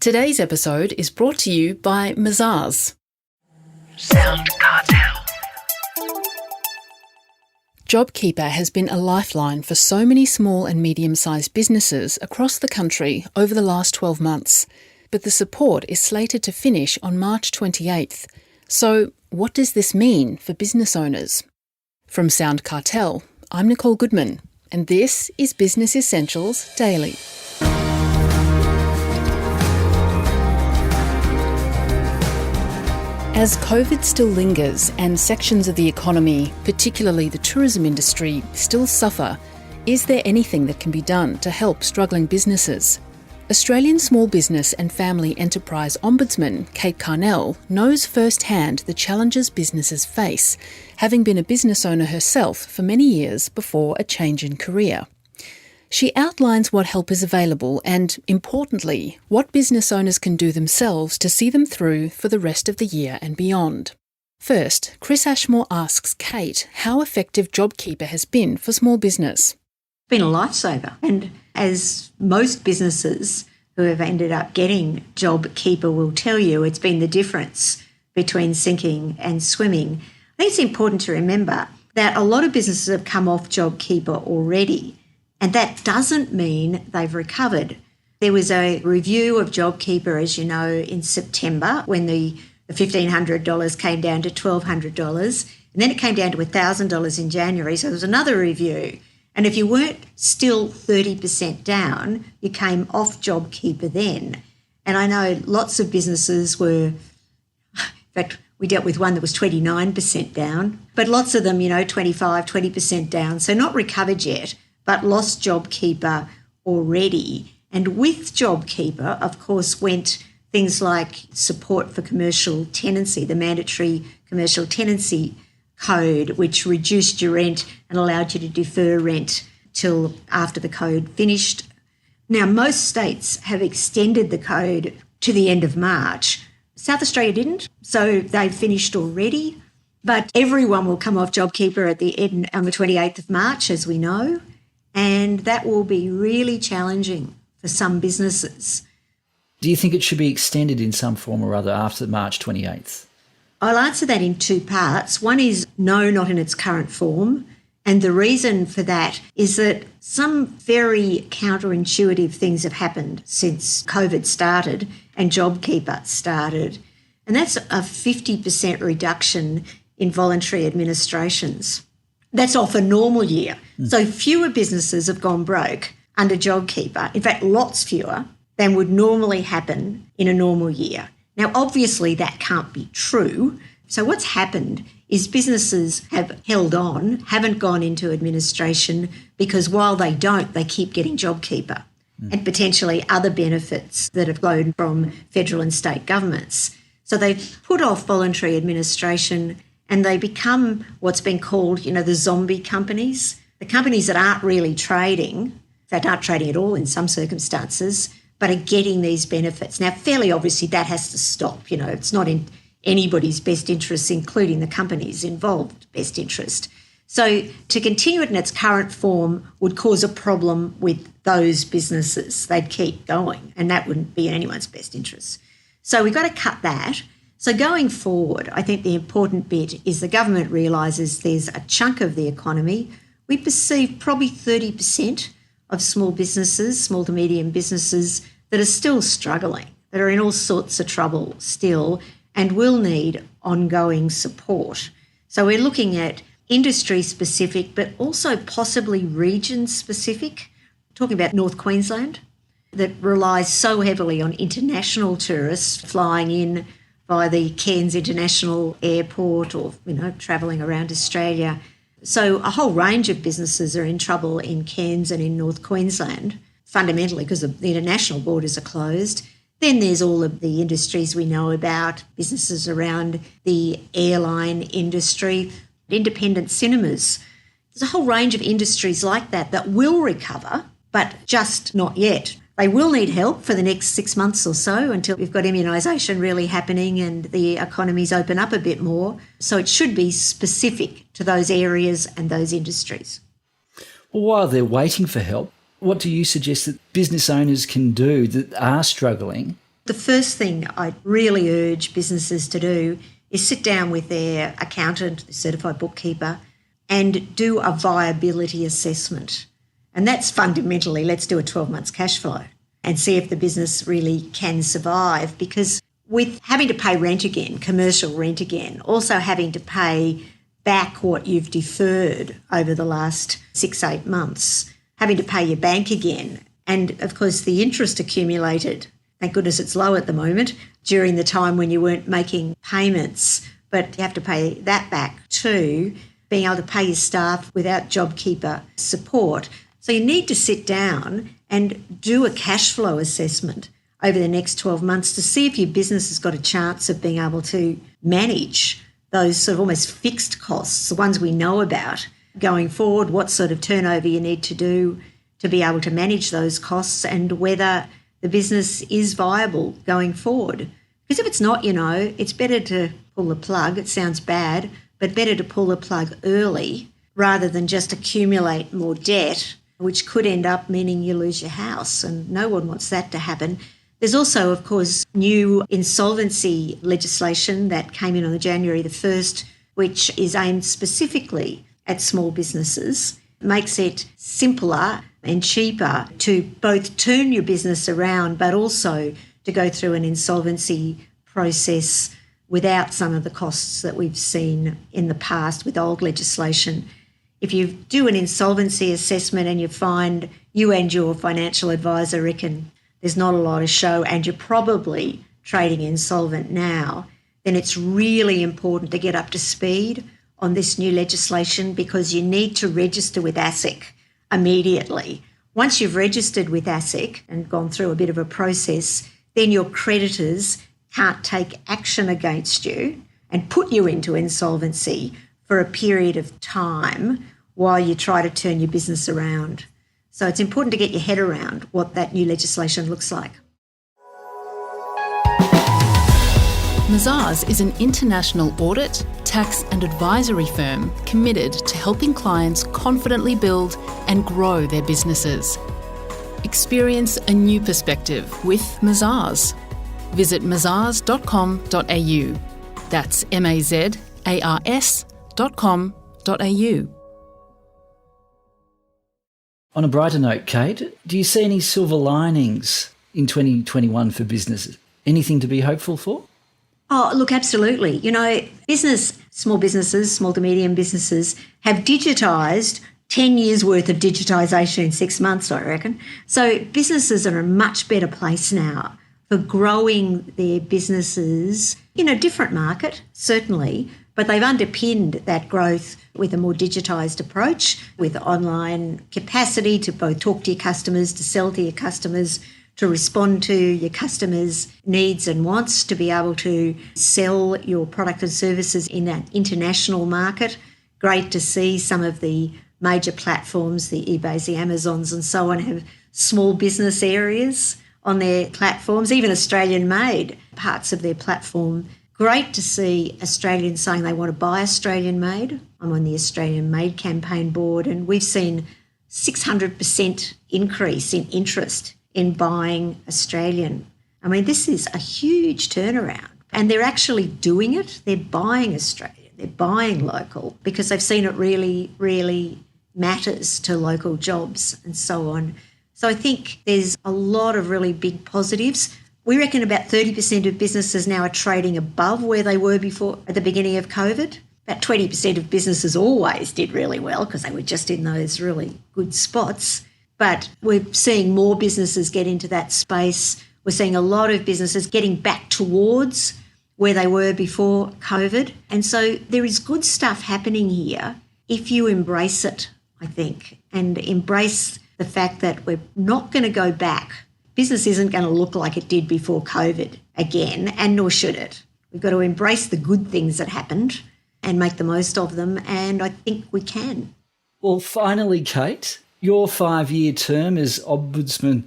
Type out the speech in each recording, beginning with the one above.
Today's episode is brought to you by Mazars. SoundCartel. JobKeeper has been a lifeline for so many small and medium-sized businesses across the country over the last 12 months. But the support is slated to finish on March 28th. So what does this mean for business owners? From SoundCartel, I'm Nicole Goodman, and this is Business Essentials Daily. As COVID still lingers and sections of the economy, particularly the tourism industry, still suffer, is there anything that can be done to help struggling businesses? Australian small business and family enterprise Ombudsman Kate Carnell knows firsthand the challenges businesses face, having been a business owner herself for many years before a change in career. She outlines what help is available and, importantly, what business owners can do themselves to see them through for the rest of the year and beyond. First, Chris Ashmore asks Kate how effective JobKeeper has been for small business. Been a lifesaver. And as most businesses who have ended up getting JobKeeper will tell you, it's been the difference between sinking and swimming. I think it's important to remember that a lot of businesses have come off JobKeeper already. And that doesn't mean they've recovered. There was a review of JobKeeper, as you know, in September when the $1,500 came down to $1,200. And then it came down to $1,000 in January. So there was another review. And if you weren't still 30% down, you came off JobKeeper then. And I know lots of businesses were, in fact, we dealt with one that was 29% down, but lots of them, 20% down. So not recovered yet, but lost JobKeeper already. And with JobKeeper, of course, went things like support for commercial tenancy, the mandatory commercial tenancy code, which reduced your rent and allowed you to defer rent till after the code finished. Now, most states have extended the code to the end of March. South Australia didn't, so they've finished already. But everyone will come off JobKeeper at the end on the 28th of March, as we know. And that will be really challenging for some businesses. Do you think it should be extended in some form or other after March 28th? I'll answer that in two parts. One is no, not in its current form. And the reason for that is that some very counterintuitive things have happened since COVID started and JobKeeper started. And that's a 50% reduction in voluntary administrations. That's off a normal year. So fewer businesses have gone broke under JobKeeper. In fact, lots fewer than would normally happen in a normal year. Now, obviously, that can't be true. So what's happened is businesses have held on, haven't gone into administration, because while they don't, they keep getting JobKeeper and potentially other benefits that have flowed from federal and state governments. So they've put off voluntary administration and they become what's been called, the zombie companies, the companies that aren't really trading, in fact, aren't trading at all in some circumstances, but are getting these benefits. Now, fairly obviously, that has to stop. It's not in anybody's best interest, including the companies involved best interest. So to continue it in its current form would cause a problem with those businesses. They'd keep going, and that wouldn't be in anyone's best interest. So we've got to cut that. So going forward, I think the important bit is the government realises there's a chunk of the economy. We perceive probably 30% of small businesses, small to medium businesses, that are still struggling, that are in all sorts of trouble still and will need ongoing support. So we're looking at industry-specific, but also possibly region-specific, talking about North Queensland, that relies so heavily on international tourists flying in by the Cairns International Airport or, travelling around Australia. So a whole range of businesses are in trouble in Cairns and in North Queensland, fundamentally because the international borders are closed. Then there's all of the industries we know about, businesses around the airline industry, independent cinemas. There's a whole range of industries like that will recover, but just not yet. They will need help for the next 6 months or so until we've got immunisation really happening and the economies open up a bit more. So it should be specific to those areas and those industries. Well, while they're waiting for help, what do you suggest that business owners can do that are struggling The first thing I really urge businesses to do is sit down with their accountant, the certified bookkeeper, and do a viability assessment. And that's fundamentally, let's do a 12 months cash flow and see if the business really can survive. Because with having to pay rent again, commercial rent again, also having to pay back what you've deferred over the last 6-8 months, having to pay your bank again, and of course the interest accumulated, thank goodness it's low at the moment, during the time when you weren't making payments, but you have to pay that back too, being able to pay your staff without JobKeeper support. So you need to sit down and do a cash flow assessment over the next 12 months to see if your business has got a chance of being able to manage those sort of almost fixed costs, the ones we know about going forward, what sort of turnover you need to do to be able to manage those costs, and whether the business is viable going forward. Because if it's not, it's better to pull the plug. It sounds bad, but better to pull the plug early rather than just accumulate more debt, which could end up meaning you lose your house, and no one wants that to happen. There's also, of course, new insolvency legislation that came in on the January the 1st, which is aimed specifically at small businesses. It makes it simpler and cheaper to both turn your business around, but also to go through an insolvency process without some of the costs that we've seen in the past with old legislation. If you do an insolvency assessment and you find you and your financial advisor reckon there's not a lot of show and you're probably trading insolvent now, then it's really important to get up to speed on this new legislation, because you need to register with ASIC immediately. Once you've registered with ASIC and gone through a bit of a process, then your creditors can't take action against you and put you into insolvency for a period of time while you try to turn your business around. So it's important to get your head around what that new legislation looks like. Mazars is an international audit, tax and advisory firm committed to helping clients confidently build and grow their businesses. Experience a new perspective with Mazars. Visit mazars.com.au. That's mazars.com.au. On a brighter note, Kate, do you see any silver linings in 2021 for businesses? Anything to be hopeful for? Oh, look, absolutely. Small businesses, small to medium businesses have digitised 10 years worth of digitisation in 6 months, I reckon. So businesses are in a much better place now for growing their businesses in a different market, certainly, but they've underpinned that growth with a more digitised approach, with online capacity to both talk to your customers, to sell to your customers, to respond to your customers' needs and wants, to be able to sell your product and services in an international market. Great to see some of the major platforms, the eBays, the Amazons and so on, have small business areas on their platforms, even Australian-made parts of their platform. Great to see Australians saying they want to buy Australian-made. I'm on the Australian-made campaign board, and we've seen 600% increase in interest in buying Australian. I mean, this is a huge turnaround, and they're actually doing it. They're buying Australian, they're buying local, because they've seen it really, really matters to local jobs and so on. So I think there's a lot of really big positives. We reckon about 30% of businesses now are trading above where they were before at the beginning of COVID. About 20% of businesses always did really well because they were just in those really good spots. But we're seeing more businesses get into that space. We're seeing a lot of businesses getting back towards where they were before COVID. And so there is good stuff happening here if you embrace it, I think, and embrace the fact that we're not going to go back. Business isn't going to look like it did before COVID again, and nor should it. We've got to embrace the good things that happened and make the most of them, and I think we can. Well, finally, Kate, your 5-year term as Ombudsman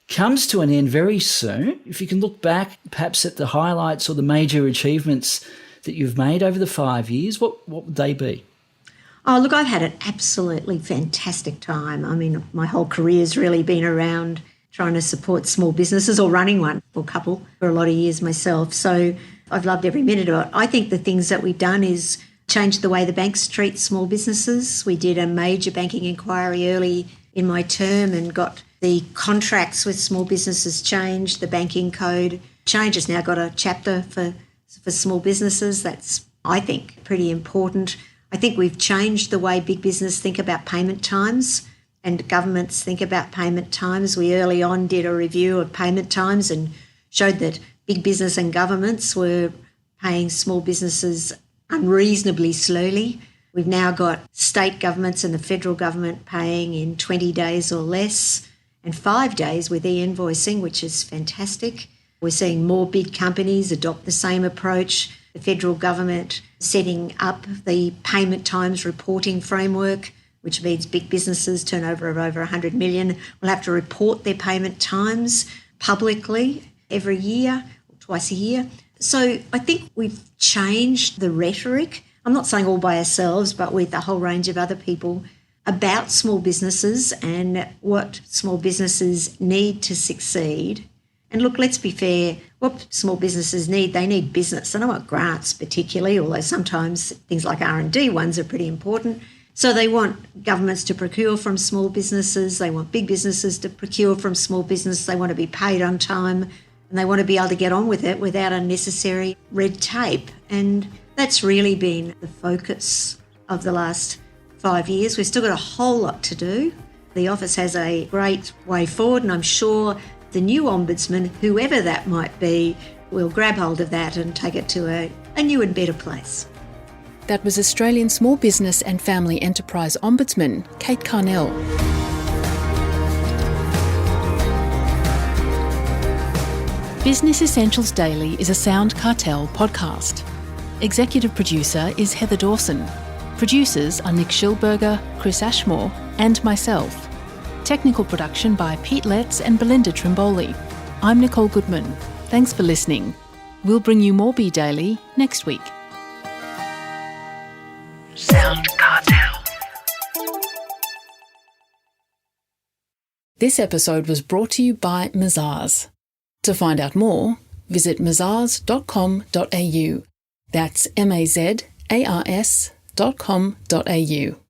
comes to an end very soon. If you can look back perhaps at the highlights or the major achievements that you've made over the 5 years, what would they be? Oh, look, I've had an absolutely fantastic time. I mean, my whole career's really been around trying to support small businesses or running one or couple for a lot of years myself. So I've loved every minute of it. I think the things that we've done is change the way the banks treat small businesses. We did a major banking inquiry early in my term and got the contracts with small businesses changed. The banking code changed. It's now got a chapter for small businesses. That's, I think, pretty important. I think we've changed the way big business think about payment times and governments think about payment times. We early on did a review of payment times and showed that big business and governments were paying small businesses unreasonably slowly. We've now got state governments and the federal government paying in 20 days or less and 5 days with e-invoicing, which is fantastic. We're seeing more big companies adopt the same approach. The federal government setting up the payment times reporting framework, which means big businesses turnover of over 100 million will have to report their payment times publicly every year or twice a year. So I think we've changed the rhetoric. I'm not saying all by ourselves, but with a whole range of other people about small businesses and what small businesses need to succeed. And look, let's be fair, what small businesses need, they need business. They don't want grants particularly, although sometimes things like R&D ones are pretty important. So they want governments to procure from small businesses. They want big businesses to procure from small business. They want to be paid on time and they want to be able to get on with it without unnecessary red tape. And that's really been the focus of the last 5 years. We've still got a whole lot to do. The office has a great way forward and I'm sure the new Ombudsman, whoever that might be, will grab hold of that and take it to a new and better place. That was Australian Small Business and Family Enterprise Ombudsman, Kate Carnell. Business Essentials Daily is a SoundCartel podcast. Executive producer is Heather Dawson. Producers are Nick Schilberger, Chris Ashmore, and myself. Technical production by Pete Letts and Belinda Trimboli. I'm Nicole Goodman. Thanks for listening. We'll bring you more Be Daily next week. SoundCartel. This episode was brought to you by Mazars. To find out more, visit mazars.com.au. That's mazars.com.au.